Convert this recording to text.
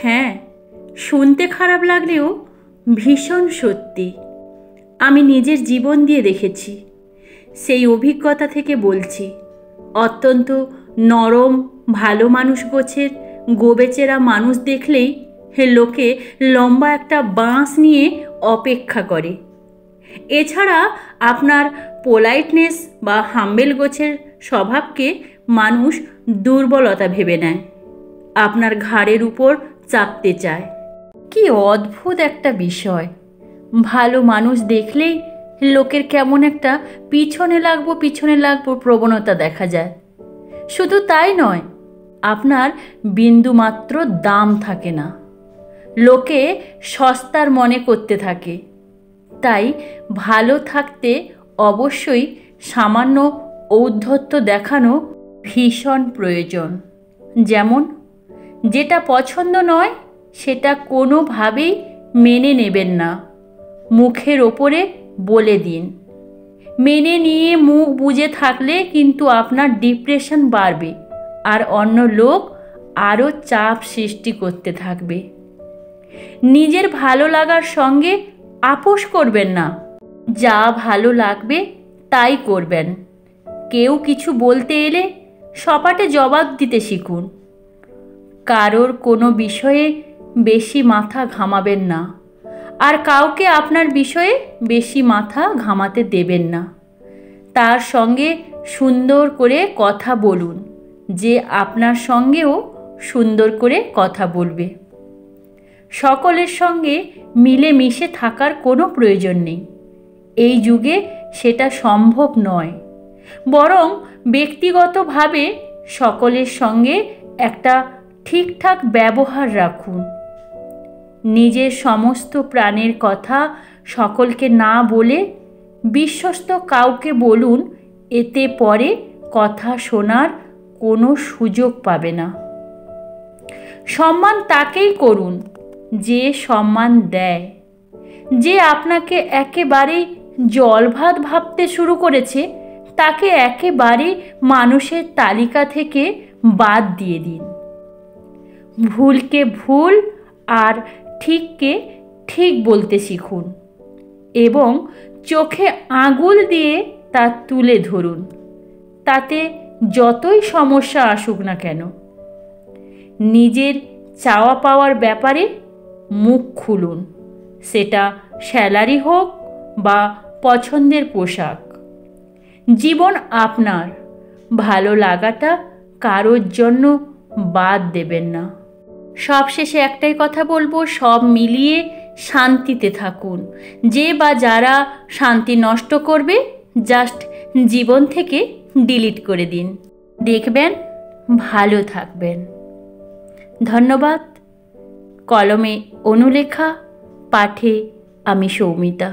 হ্যাঁ, শুনতে খারাপ লাগলেও ভীষণ সত্যি। আমি নিজের জীবন দিয়ে দেখেছি, সেই অভিজ্ঞতা থেকে বলছি। অত্যন্ত নরম ভালো মানুষ গোছের গোবেচেরা মানুষ দেখলেই লোকে লম্বা একটা বাঁশ নিয়ে অপেক্ষা করে। এছাড়া আপনার পোলাইটনেস বা হাম্বেল গোছের স্বভাবকে মানুষ দুর্বলতা ভেবে নেয়, আপনার ঘাড়ের উপর চাপতে চায়। কি অদ্ভুত একটা বিষয়! ভালো মানুষ দেখলেই লোকের কেমন একটা পিছনে লাগবো প্রবণতা দেখা যায়। শুধু তাই নয়, আপনার বিন্দুমাত্র দাম থাকে না, লোকে সস্তার মনে করতে থাকে। তাই ভালো থাকতে অবশ্যই সামান্য ঔদ্ধত্য দেখানো ভীষণ প্রয়োজন। যেমন, যেটা পছন্দ নয় সেটা কোনোভাবেই মেনে নেবেন না, মুখের ওপরে বলে দিন। মেনে নিয়ে মুখ বুজে থাকলে কিন্তু আপনার ডিপ্রেশন বাড়বে আর অন্য লোক আরও চাপ সৃষ্টি করতে থাকবে। নিজের ভালো লাগার সঙ্গে আপোষ করবেন না, যা ভালো লাগবে তাই করবেন। কেউ কিছু বলতে এলে সপাটে জবাব দিতে শিখুন। কারোর কোনো বিষয়ে বেশি মাথা ঘামাবেন না, আর কাউকে আপনার বিষয়ে বেশি মাথা ঘামাতে দেবেন না। তার সঙ্গে সুন্দর করে কথা বলুন, যে আপনার সঙ্গেও সুন্দর করে কথা বলবে। সকলের সঙ্গে মিলেমিশে থাকার কোনো প্রয়োজন নেই, এই যুগে সেটা সম্ভব নয়। বরং ব্যক্তিগতভাবে সকলের সঙ্গে একটা ঠিকঠাক ব্যবহার রাখুন। নিজের সমস্ত প্রাণের কথা সকলকে না বলে বিশ্বস্ত কাউকে বলুন, এতে পরে কথা শোনার কোনো সুযোগ পাবে না। সম্মান তাকেই করুন যে সম্মান দেয়। যে আপনাকে একেবারেই জলভাত ভাবতে শুরু করেছে, তাকে একেবারে মানুষের তালিকা থেকে বাদ দিয়ে দিন। ভুলকে ভুল আর ঠিককে ঠিক বলতে শিখুন এবং চোখে আঙুল দিয়ে তা তুলে ধরুন, তাতে যতই সমস্যা আসুক না কেন। নিজের চাওয়া পাওয়ার ব্যাপারে মুখ খুলুন, সেটা স্যালারি হোক বা পছন্দের পোশাক। জীবন আপনার, ভালো লাগাটা কারোর জন্য বাদ দেবেন না। সবশেষে একটাই কথা বলবো, সব মিলিয়ে শান্তিতে থাকুন। যে বা যারা শান্তি নষ্ট করবে, জাস্ট জীবন থেকে ডিলিট করে দিন, দেখবেন ভালো থাকবেন। ধন্যবাদ। কলমে অনুলেখা, পাঠে আমি সৌমিতা।